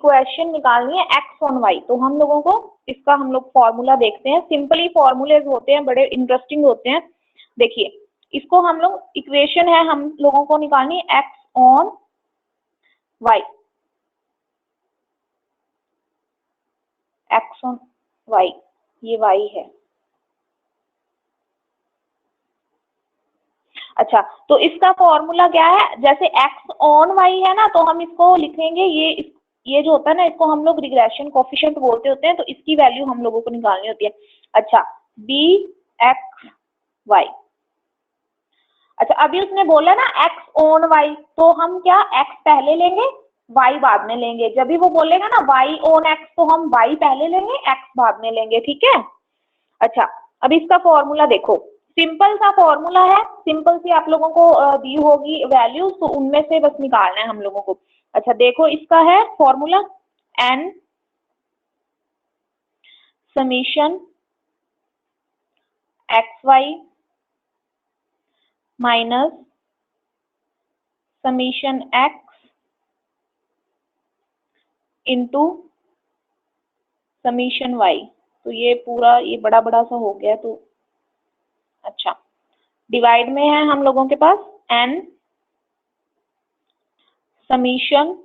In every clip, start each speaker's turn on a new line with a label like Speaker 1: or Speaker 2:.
Speaker 1: Equation निकालनी है X on Y. तो हम लोगों को इसका हम लोग फॉर्मूला देखते हैं। सिंपली फॉर्मूलेज होते हैं, बड़े इंटरेस्टिंग होते हैं। देखिए इसको हम लोग इक्वेशन है हम लोगों को निकालनी है X on Y, X on Y, ये वाई है। अच्छा, तो इसका फॉर्मूला क्या है, जैसे x ऑन y है ना, तो हम इसको लिखेंगे ये जो होता है ना, इसको हम लोग रिग्रेशन कोफिशिएंट बोलते होते हैं। तो इसकी वैल्यू हम लोगों को निकालनी होती है। अच्छा, bx y। अच्छा, अभी उसने बोला ना x ऑन y, तो हम क्या x पहले लेंगे y बाद में लेंगे। जब भी वो बोलेगा ना y ऑन x, तो हम y पहले लेंगे x बाद में लेंगे, ठीक है। अच्छा, अब इसका फॉर्मूला देखो, सिंपल सा फॉर्मूला है, सिंपल सी आप लोगों को दी होगी वैल्यूज, तो उनमें से बस निकालना है हम लोगों को। अच्छा देखो, इसका है formula n summation X Y minus summation X into summation Y. तो ये पूरा ये बड़ा बड़ा सा हो गया। तो अच्छा, डिवाइड में है हम लोगों के पास n summation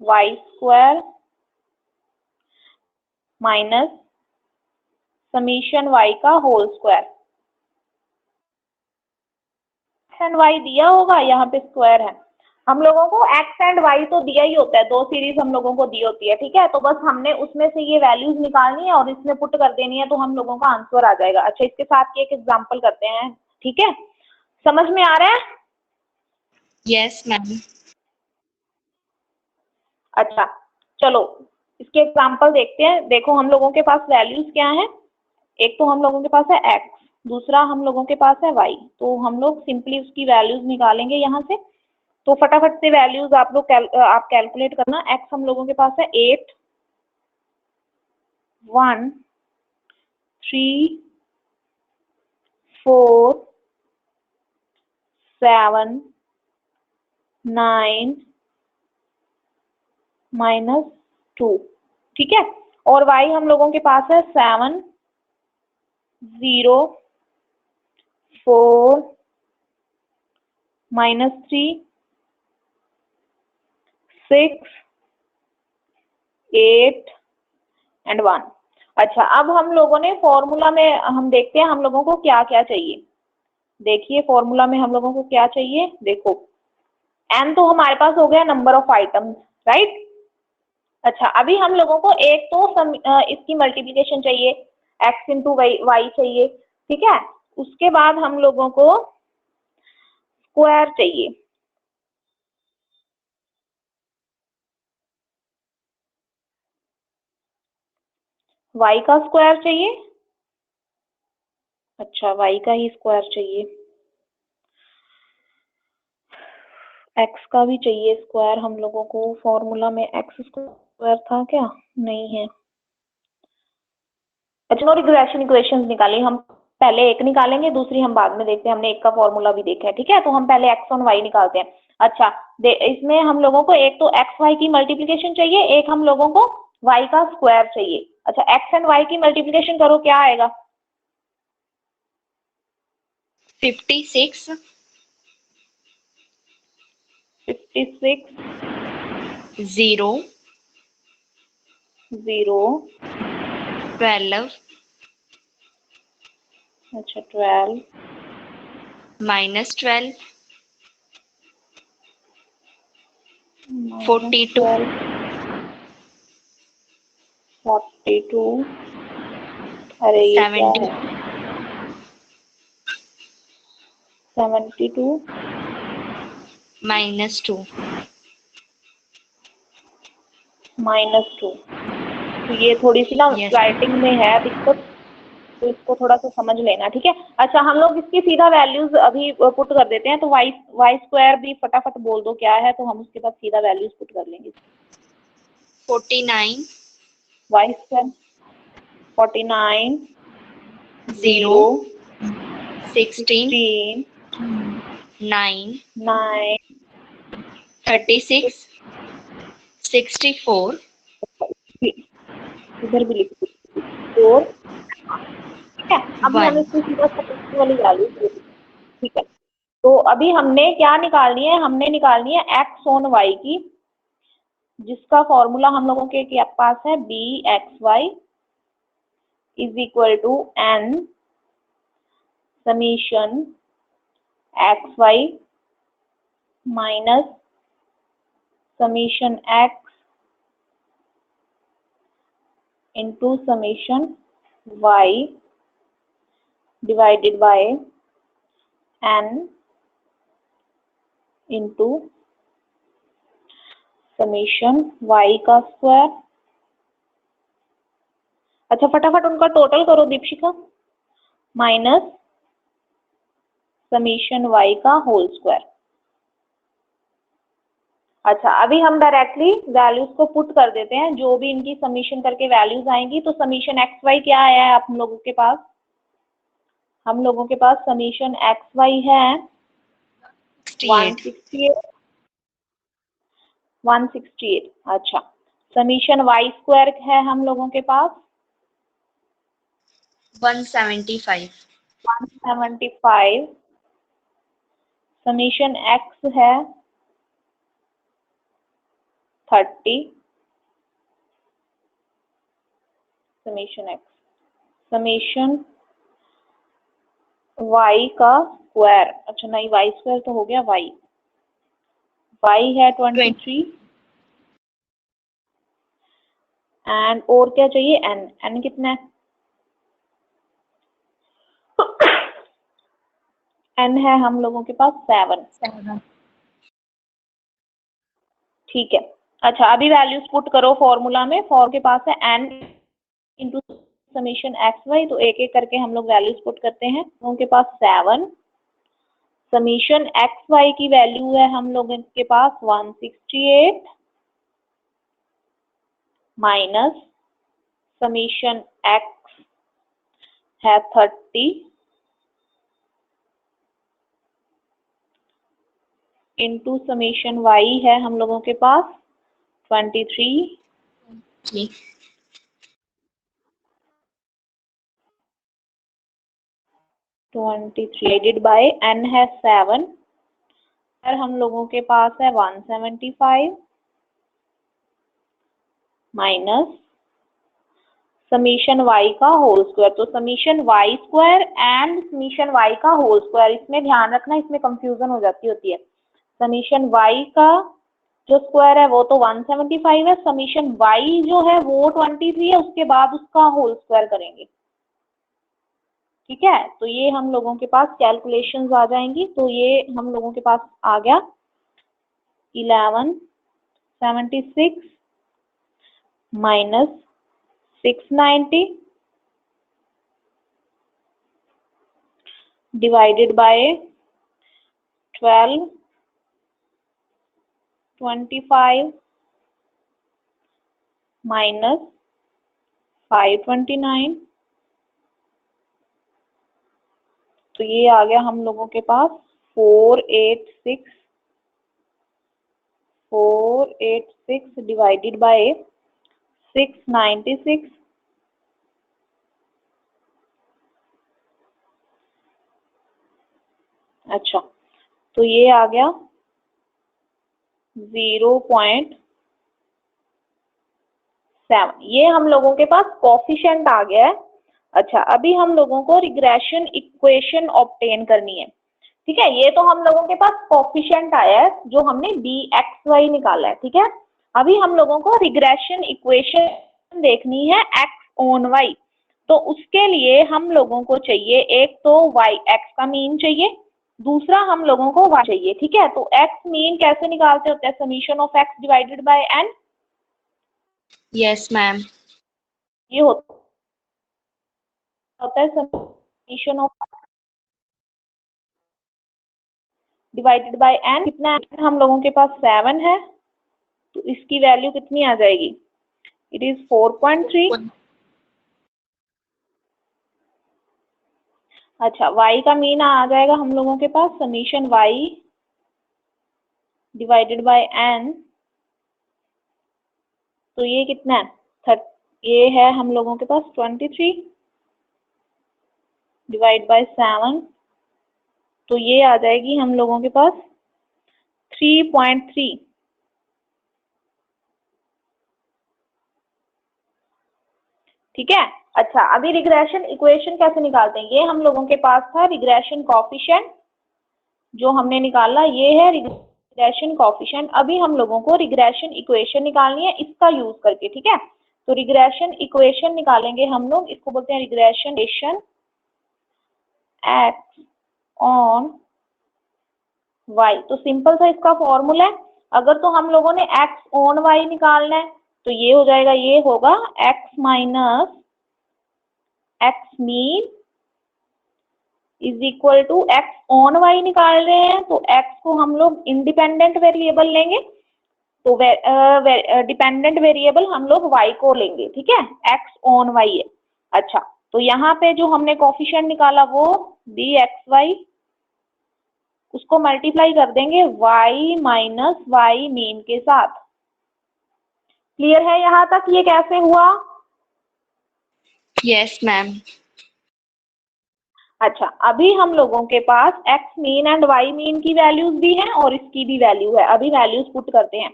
Speaker 1: Y square minus summation Y का whole square. X and Y दिया होगा, यहाँ पे स्क्वायर है। हम लोगों को एक्स एंड वाई तो दिया ही होता है, दो सीरीज हम लोगों को दी होती है, ठीक है। तो बस हमने उसमें से ये वैल्यूज निकालनी है और इसमें पुट कर देनी है, तो हम लोगों का आंसर आ जाएगा। अच्छा, इसके साथ एक एग्जांपल करते हैं, ठीक है। समझ में आ रहा है?
Speaker 2: Yes ma'am.
Speaker 1: अच्छा चलो, इसके एग्जांपल देखते हैं। देखो हम लोगों के पास वैल्यूज क्या है, एक तो हम लोगों के पास है x, दूसरा हम लोगों के पास है y। तो हम लोग सिंपली उसकी वैल्यूज निकालेंगे यहाँ से। तो फटाफट से वैल्यूज आप लोग आप कैलकुलेट करना। x हम लोगों के पास है 8 1 3 4 7 9 -2, ठीक है। और y हम लोगों के पास है 7 0 4 -3 6 8 एंड 1। अच्छा, अब हम लोगों ने फॉर्मूला में हम देखते हैं हम लोगों को क्या क्या चाहिए। देखिए फॉर्मूला में हम लोगों को क्या चाहिए, देखो n तो हमारे पास हो गया नंबर ऑफ आइटम्स, राइट। अच्छा, अभी हम लोगों को एक तो इसकी मल्टीप्लिकेशन चाहिए, x इंटू वाई चाहिए, ठीक है। उसके बाद हम लोगों को स्क्वायर चाहिए, y का स्क्वायर चाहिए। अच्छा, y का ही स्क्वायर चाहिए, x का भी चाहिए स्क्वायर हम लोगों को। फॉर्मूला में x स्क्वायर था क्या? नहीं है। अच्छा, नो रिग्रेशन इक्वेशंस निकाली हम, पहले एक निकालेंगे, दूसरी हम बाद में देखते हैं। हमने एक का फॉर्मूला भी देखा है, ठीक है। तो हम पहले x ऑन y निकालते हैं। अच्छा, इसमें हम लोगों को एक तो x y की मल्टीप्लिकेशन चाहिए, एक हम लोगों को y का स्क्वायर चाहिए। अच्छा, x एंड y की मल्टीप्लिकेशन करो, क्या आएगा?
Speaker 2: 56 0
Speaker 1: 0
Speaker 2: 12
Speaker 1: अच्छा 12
Speaker 2: -12
Speaker 1: 42 अरे ये क्या है, 72
Speaker 2: -2
Speaker 1: -2। तो ये थोड़ी सी ना
Speaker 2: Yes.
Speaker 1: राइटिंग में है दिक्कत, तो इसको थोड़ा सा समझ लेना, ठीक है। अच्छा, हम लोग इसकी सीधा वैल्यूज अभी पुट कर देते हैं। तो वाई स्क्वायर भी फटाफट बोल दो क्या है, तो हम उसके बाद सीधा वैल्यूज पुट कर लेंगे।
Speaker 2: 49
Speaker 1: वाई स्क्वायर 49
Speaker 2: 0
Speaker 1: 0
Speaker 2: 16
Speaker 1: 16
Speaker 2: 9
Speaker 1: 9
Speaker 2: 36 64
Speaker 1: इधर भी लिख दो 4। ठीक है, अभी हम
Speaker 2: 1
Speaker 1: इसकी सीधा सा वाली वैल्यू, ठीक है। तो अभी हमने क्या निकालनी है, हमने निकालनी है x ऑन y की, जिसका फॉर्मूला हम लोगों के पास है bxy is equal to n summation xy minus summation x into summation y divided by n into summation y का स्क्वायर। अच्छा फटाफट उनका टोटल करो दीपशिका, माइनस समीशन y का होल स्क्वायर। अच्छा अभी हम डायरेक्टली वैल्यूज को पुट कर देते हैं, जो भी इनकी समीशन करके वैल्यूज आएंगी। तो समीशन एक्स वाई क्या आया है हम लोगों के पास, हम लोगों के पास समीशन एक्स वाई है 168। अच्छा समीशन वाई स्क्वायर है हम लोगों के पास
Speaker 2: 175
Speaker 1: 175। समीशन एक्स है 30। समीशन एक्स, समीशन y का स्क्वायर, अच्छा नहीं y स्क्वायर तो हो गया, y है 23 एंड और क्या चाहिए n कितना है n है हम लोगों के पास 7। ठीक है, अच्छा अभी वैल्यूज पुट करो फॉर्मूला में। फॉर के पास है n into summation X Y, तो एक एक करके हम लोग वैल्यूज पुट करते हैं। लोगों के पास 7 समीशन एक्स वाई की वैल्यू है हम लोगों के पास 168 माइनस समीशन एक्स है 30 इंटू समीशन वाई है हम लोगों के पास 23
Speaker 2: जी
Speaker 1: 23 डिवाइडेड बाय n है 7 और हम लोगों के पास है 175 माइनस समीशन y का होल स्क्वायर। तो summation y square and summation y का होल स्क्वायर, इसमें ध्यान रखना, इसमें कंफ्यूजन हो जाती होती है। समीशन y का जो स्क्वायर है वो तो 175 है, समीशन y जो है वो 23 है, उसके बाद उसका होल स्क्वायर करेंगे। ठीक है, तो ये हम लोगों के पास कैलकुलेशंस आ जाएंगी। तो ये हम लोगों के पास आ गया 1176 माइनस 690 डिवाइडेड बाय 1225 माइनस 529। तो ये आ गया हम लोगों के पास 486 डिवाइडेड बाय 696। अच्छा तो ये आ गया 0.7, ये हम लोगों के पास कोफिशिएंट आ गया है। अच्छा अभी हम लोगों को रिग्रेशन इक्वेशन ऑब्टेन करनी है। ठीक है, ये तो हम लोगों के पास कोफिशिएंट आया है जो हमने bxy निकाला है। ठीक है, अभी हम लोगों को रिग्रेशन इक्वेशन देखनी है x ऑन y। तो उसके लिए हम लोगों को चाहिए, एक तो y x का मीन चाहिए, दूसरा हम लोगों को y चाहिए। ठीक है, तो x मीन कैसे निकालते होते हैं, summation of x divided by n।
Speaker 2: Yes ma'am
Speaker 1: ये होता है summation of divided by n। कितना हम लोगों के पास 7 है, तो इसकी वैल्यू कितनी आ जाएगी, इट इज 4.3। अच्छा y का मीन आ जाएगा हम लोगों के पास summation y divided by n तो ये कितना है, ये है हम लोगों के पास 23 डिवाइड बाय 7, तो ये आ जाएगी हम लोगों के पास 3.3। ठीक है। अच्छा, अभी रिग्रेशन इक्वेशन कैसे निकालते हैं, ये हम लोगों के पास था रिग्रेशन कोएफिशिएंट जो हमने निकाला, ये है रिग्रेशन कोएफिशिएंट। अभी हम लोगों को रिग्रेशन इक्वेशन निकालनी है इसका यूज करके। ठीक है, तो रिग्रेशन इक्वेशन निकालेंगे हम लोग, इसको बोलते हैं regression equation X on Y. तो सिंपल सा इसका फॉर्मूला है, अगर तो हम लोगों ने एक्स ऑन वाई निकालना है तो ये हो जाएगा, ये होगा X minus X mean is equal to X on Y निकाल रहे हैं तो एक्स को हम लोग इंडिपेंडेंट वेरिएबल लेंगे, तो डिपेंडेंट वेरिएबल हम लोग वाई को लेंगे। ठीक है, एक्स ऑन वाई है। अच्छा, तो यहाँ पे जो हमने कोएफिशिएंट निकाला वो डी एक्स वाई, उसको मल्टीप्लाई कर देंगे वाई माइनस वाई मीन के साथ। क्लियर है यहाँ तक ये कैसे हुआ?
Speaker 2: Yes ma'am.
Speaker 1: अच्छा, अभी हम लोगों के पास X mean and Y mean की वैल्यूज भी हैं और इसकी भी वैल्यू है। अभी वैल्यूज पुट करते हैं,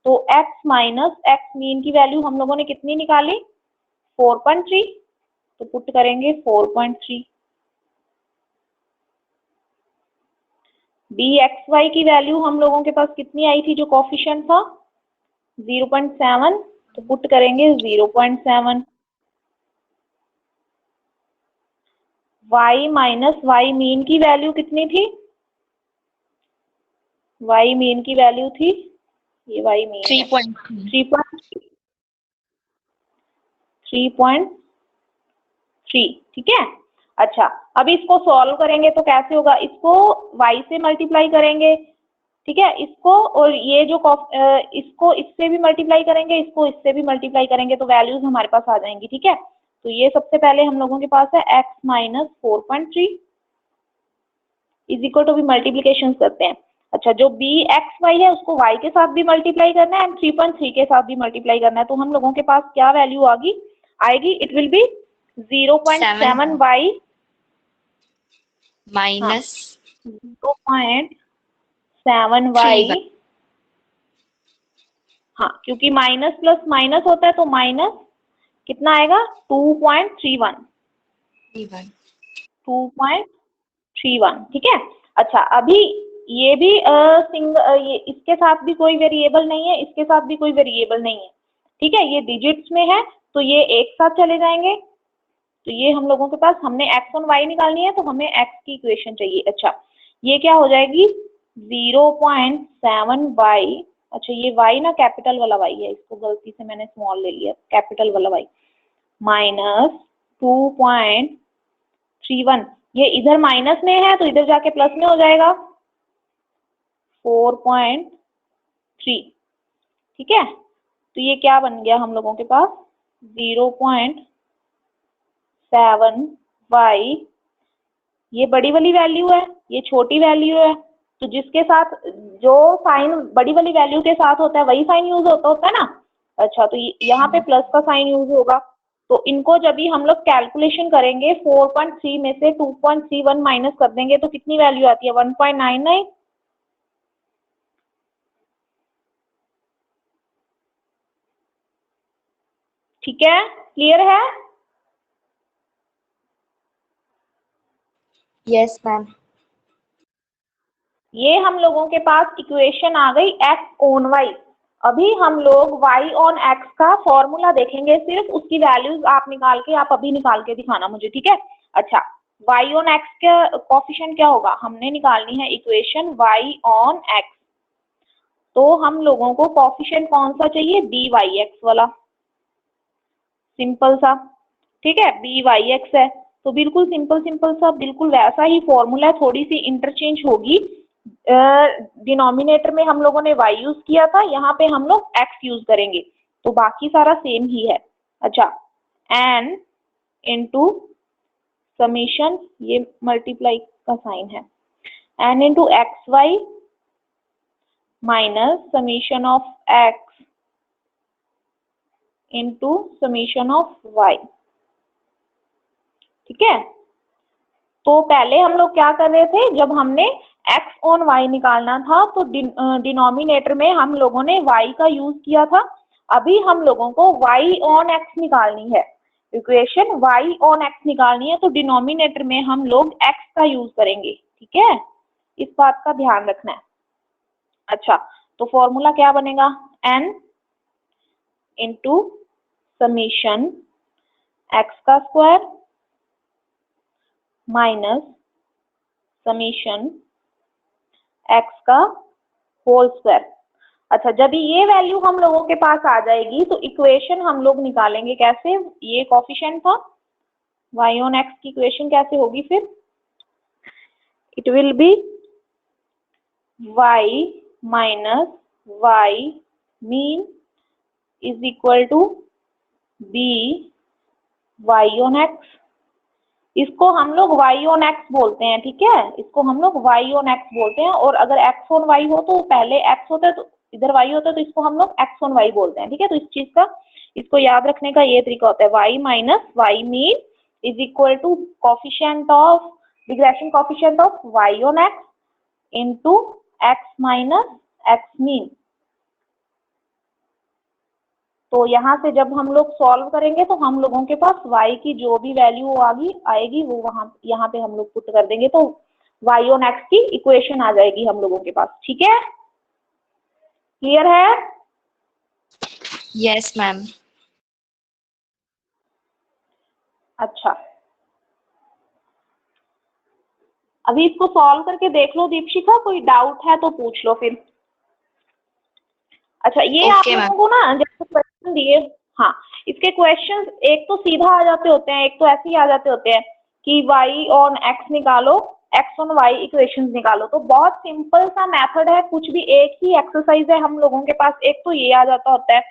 Speaker 1: तो एक्स माइनस एक्स मीन की वैल्यू हम लोगों ने कितनी निकाली, 4.3, तो पुट करेंगे 4.3। बी एक्स वाई की वैल्यू हम लोगों के पास कितनी आई थी, जो कोएफिशिएंट था 0.7, तो पुट करेंगे 0.7। y माइनस वाई मीन की वैल्यू कितनी थी, y मीन की वैल्यू थी, ये y मीन 3.3। ठीक है। अच्छा, अब इसको सॉल्व करेंगे तो कैसे होगा, इसको y से मल्टीप्लाई करेंगे। ठीक है, इसको और ये जो इसको इससे भी मल्टीप्लाई करेंगे, इसको इससे भी मल्टीप्लाई करेंगे, तो वैल्यूज हमारे पास आ जाएंगी। ठीक है, तो ये सबसे पहले हम लोगों के पास है x minus 4.3 is equal to, भी मल्टीप्लीकेशन करते हैं। अच्छा, जो बी एक्स वाई है उसको y के साथ भी मल्टीप्लाई करना है एंड 3.3 के साथ भी मल्टीप्लाई करना है, तो हम लोगों के पास क्या वैल्यू आएगी, it will B 0.7 y
Speaker 2: minus
Speaker 1: 0.7 y। हाँ, क्योंकि माइनस प्लस माइनस होता है तो माइनस कितना आएगा, 2.31। 2.31। ठीक है। अच्छा, अभी ये भी ये इसके साथ भी कोई वेरिएबल नहीं है, इसके साथ भी कोई वेरिएबल नहीं है। ठीक है, ये डिजिट्स में है तो ये एक साथ चले जाएंगे, तो ये हम लोगों के पास, हमने एक्स ऑन वाई निकालनी है तो हमें एक्स की इक्वेशन चाहिए। अच्छा, ये क्या हो जाएगी 0.7 y। अच्छा, ये y ना कैपिटल वाला y है, इसको गलती से मैंने स्मॉल ले लिया, कैपिटल वाला y माइनस 2.31। ये इधर माइनस में है तो इधर जाके प्लस में हो जाएगा 4.3। ठीक है, तो ये क्या बन गया हम लोगों के पास 0.7 y। ये बड़ी वाली वैल्यू है, ये छोटी वैल्यू है, तो जिसके साथ जो साइन बड़ी वाली वैल्यू के साथ होता है वही साइन यूज होता है ना। अच्छा, तो यहाँ पे प्लस का साइन यूज होगा, तो इनको जब भी हम लोग कैलकुलेशन करेंगे 4.3 में से 2.31 माइनस कर देंगे तो कितनी वैल्यू आती है, 1.99। ठीक है, क्लियर है?
Speaker 2: Yes ma'am.
Speaker 1: ये हम लोगों के पास इक्वेशन आ गई एक्स ऑन वाई। अभी हम लोग y ऑन x का फॉर्मूला देखेंगे, सिर्फ उसकी वैल्यूज आप निकाल के, आप अभी निकाल के दिखाना मुझे। ठीक है। अच्छा, y ऑन x का कोएफिशिएंट क्या होगा, हमने निकालनी है इक्वेशन y ऑन x, तो हम लोगों को कोएफिशिएंट कौन सा चाहिए, byx वाला, सिंपल सा। ठीक है, byx है तो बिल्कुल सिंपल सा, बिल्कुल वैसा ही फॉर्मूला, थोड़ी सी इंटरचेंज होगी। डिनोमिनेटर में हम लोगों ने y यूज किया था, यहाँ पे हम लोग x यूज करेंगे, तो बाकी सारा सेम ही है। अच्छा, n इंटू समीशन, ये मल्टीप्लाई का साइन है, n into X Y minus summation of x into summation of y। ठीक है, तो पहले हम लोग क्या कर रहे थे, जब हमने x ऑन y निकालना था तो डिनोमिनेटर में हम लोगों ने y का यूज किया था। अभी हम लोगों को y ऑन x निकालनी है, इक्वेशन y ऑन x निकालनी है, तो डिनोमिनेटर में हम लोग x का यूज करेंगे। ठीक है, इस बात का ध्यान रखना है। अच्छा, तो फॉर्मूला क्या बनेगा, n इंटू समीशन x का स्क्वायर माइनस समीशन x का होल स्क्वायर। अच्छा, जब ये वैल्यू हम लोगों के पास आ जाएगी तो इक्वेशन हम लोग निकालेंगे कैसे, ये कोफिशिएंट था y ऑन x की इक्वेशन कैसे होगी फिर, it will be y minus y mean is equal to b y on x। इसको हम लोग y ऑन x बोलते हैं। ठीक है, इसको हम लोग y ऑन x बोलते हैं, और अगर x ऑन y हो तो पहले x होता है तो इधर y होता है, तो इसको हम लोग x ऑन y बोलते हैं। ठीक है, तो इस चीज का, इसको याद रखने का ये तरीका होता है, y minus y mean is equal to coefficient of regression coefficient of y on x into x minus x mean. तो यहाँ से जब हम लोग सॉल्व करेंगे तो हम लोगों के पास y की जो भी वैल्यू आएगी वो वहां यहाँ पे हम लोग पुट कर देंगे, तो y ऑन x की इक्वेशन आ जाएगी हम लोगों के पास। ठीक है, क्लियर है?
Speaker 2: Yes ma'am.
Speaker 1: अच्छा, अभी इसको सॉल्व करके देख लो दीपशिखा, कोई डाउट है तो पूछ लो फिर। अच्छा, ये आप लोगों को ना जैसे क्वेश्चन दिए, हाँ, इसके क्वेश्चंस एक तो सीधा आ जाते होते हैं, एक तो ऐसे ही आ जाते होते हैं कि y ऑन x निकालो, x ऑन y इक्वेशंस निकालो। तो बहुत सिंपल सा मेथड है, कुछ भी एक ही एक्सरसाइज है हम लोगों के पास। एक तो ये आ जाता होता है,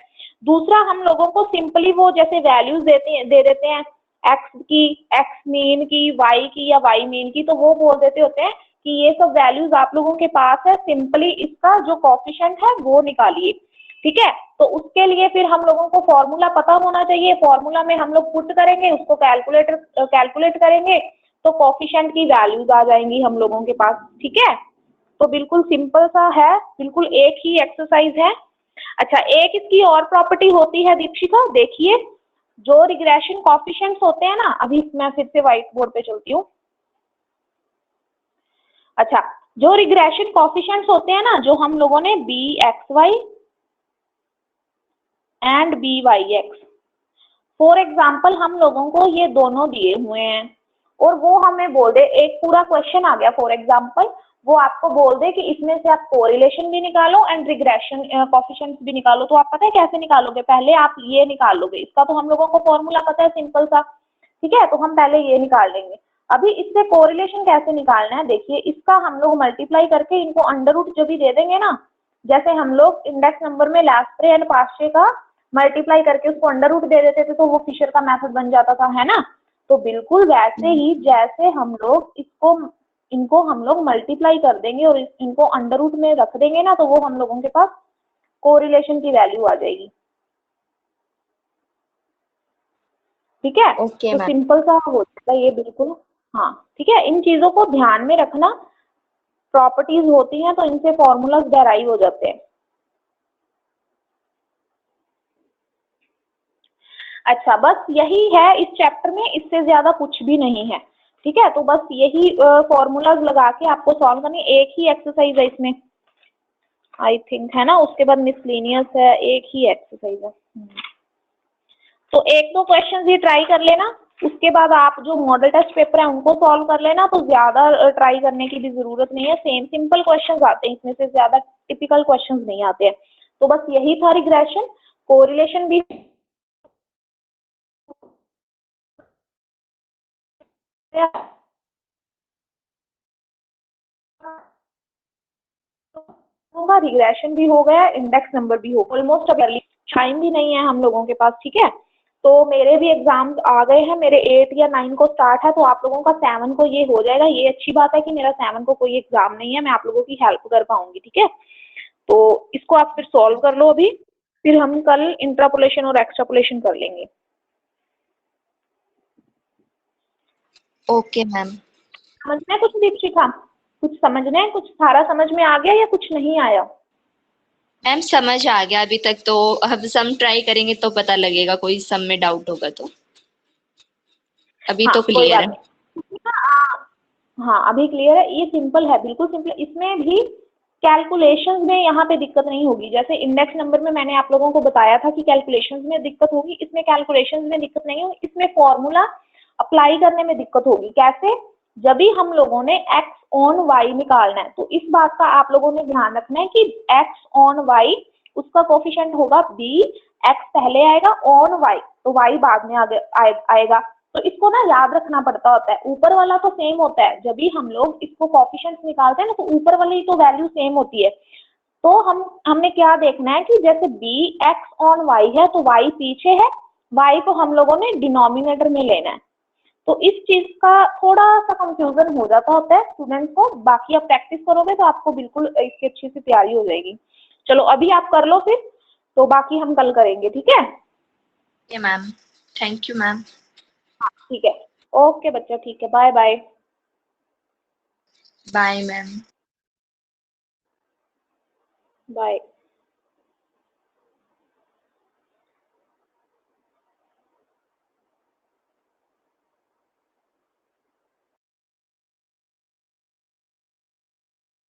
Speaker 1: दूसरा हम लोगों को सिंपली वो जैसे वैल्यूज दे देते हैं x की, x मीन की, y की या y मीन की, तो वो बोल देते होते हैं कि ये सब वैल्यूज आप लोगों के पास है, सिंपली इसका जो कोफिशिएंट है वो निकालिए। ठीक है, तो उसके लिए फिर हम लोगों को फॉर्मूला पता होना चाहिए, फॉर्मूला में हम लोग पुट करेंगे, उसको कैलकुलेट करेंगे तो कोफिशिएंट की वैल्यूज आ जाएंगी हम लोगों के पास। ठीक है, तो बिल्कुल सिंपल सा है, बिल्कुल एक ही एक्सरसाइज है। अच्छा, एक इसकी और प्रॉपर्टी होती है दीपशिका, देखिए, जो रिग्रेशन कोफिशिएंट्स होते हैं ना, अभी मैं फिर से व्हाइट बोर्ड पे चलती हूँ। अच्छा, जो रिग्रेशन कोफिशिएंट्स होते हैं ना, जो हम लोगों ने bxy and byx, for example हम लोगों को ये दोनों दिए हुए हैं और वो हमें बोल दे, एक पूरा क्वेश्चन आ गया फॉर एग्जाम्पल, वो आपको बोल दे कि इसमें से आप कोरिलेशन भी निकालो एंड रिग्रेशन कोफिशिएंट्स भी निकालो। तो आप पता है कैसे निकालोगे, पहले आप ये निकाल लोगे, इसका तो हम लोगों को फॉर्मूला पता है सिंपल सा। ठीक है, तो हम पहले ये निकाल लेंगे। अभी इससे कोरिलेशन कैसे निकालना है, देखिए, इसका हम लोग मल्टीप्लाई करके इनको अंडर रूट जो भी दे देंगे ना, जैसे हम लोग इंडेक्स नंबर में लास्ट्रे एंड पास्ट्रे का मल्टीप्लाई करके उसको अंडर रूट दे देते थे तो वो फिशर का मेथड बन जाता था, है ना। तो बिल्कुल वैसे ही जैसे हम लोग इनको हम लोग मल्टीप्लाई कर देंगे और इनको अंडर रूट में रख देंगे ना, तो वो हम लोगों के पास कोरिलेशन की वैल्यू आ जाएगी। ठीक है,
Speaker 2: ओके
Speaker 1: तो
Speaker 2: मैम।
Speaker 1: सिंपल सा हो जाएगा ये, बिल्कुल। हाँ, ठीक है, इन चीजों को ध्यान में रखना, प्रॉपर्टीज होती हैं तो इनसे फॉर्मूलाज डेराइव हो जाते हैं। अच्छा, बस यही है इस चैप्टर में, इससे ज्यादा कुछ भी नहीं है। ठीक है, तो बस यही फॉर्मूलाज लगा के आपको सॉल्व करनी, एक ही एक्सरसाइज है इसमें आई थिंक, है ना। उसके बाद मिसलेनियस है, एक ही एक्सरसाइज है। तो एक दो क्वेश्चन ये ट्राई कर लेना, उसके बाद आप जो मॉडल टेस्ट पेपर है उनको सॉल्व कर लेना, तो ज्यादा ट्राई करने की भी जरूरत नहीं है। सेम सिंपल क्वेश्चंस आते हैं इसमें से, ज्यादा टिपिकल क्वेश्चंस नहीं आते हैं। तो बस यही था रिग्रेशन, कोरिलेशन भी होगा, रिग्रेशन भी हो गया, इंडेक्स नंबर भी होगा, ऑलमोस्ट अब टाइम भी नहीं है हम लोगों के पास। ठीक है, तो मेरे भी एग्जाम्स आ गए हैं, मेरे 8 या 9 को स्टार्ट है, तो आप लोगों का 7 को ये हो जाएगा। ये अच्छी बात है कि मेरा 7 को कोई एग्जाम नहीं है, मैं आप लोगों की हेल्प कर पाऊंगी। ठीक है, तो इसको आप फिर सॉल्व कर लो अभी। फिर हम कल इंट्रापोलेशन और एक्सट्रापोलेशन कर लेंगे।
Speaker 2: Okay ma'am.
Speaker 1: समझना है कुछ दीपशिखा? कुछ समझना है? कुछ सारा समझ में आ गया या कुछ नहीं आया?
Speaker 2: मैम समझ आ गया अभी तक तो। अब सम ट्राई करेंगे तो पता लगेगा, कोई सम में डाउट होगा तो। अभी
Speaker 1: हाँ
Speaker 2: तो
Speaker 1: कोई
Speaker 2: क्लियर
Speaker 1: बात
Speaker 2: है।
Speaker 1: नहीं। हाँ अभी क्लियर है, ये सिंपल है, बिल्कुल सिंपल। इसमें भी कैलकुलेशंस में यहाँ पे दिक्कत नहीं होगी। जैसे इंडेक्स नंबर में मैंने आप लोगों को बताया था कि कैलकुलेशंस में दिक्कत होगी, इसमें कैलकुलेशंस में दिक्कत नहीं होगी। इसमें फॉर्मूला अप्लाई करने में दिक्कत होगी। कैसे? जब भी हम लोगों ने x ऑन y निकालना है, तो इस बात का आप लोगों ने ध्यान रखना है कि x ऑन y उसका कोफिशिएंट होगा b, x पहले आएगा ऑन y तो y बाद में आएगा। तो इसको ना याद रखना पड़ता होता है। ऊपर वाला तो सेम होता है, जब भी हम लोग इसको कोफिशिएंट निकालते हैं ना, तो ऊपर वाली तो वैल्यू सेम होती है। तो हमने क्या देखना है कि जैसे b x ऑन y है तो y पीछे है, y को हम लोगों ने डिनोमिनेटर में लेना है। तो इस चीज का थोड़ा सा कंफ्यूजन हो जाता होता है स्टूडेंट्स को। बाकी आप प्रैक्टिस करोगे तो आपको बिल्कुल इसकी अच्छी सी तैयारी हो जाएगी। चलो अभी आप कर लो फिर, तो बाकी हम कल करेंगे, ठीक है?
Speaker 2: Ma'am thank you ma'am.
Speaker 1: हाँ ठीक है। ओके बच्चा, ठीक है, bye bye.
Speaker 2: Bye ma'am.
Speaker 1: Bye.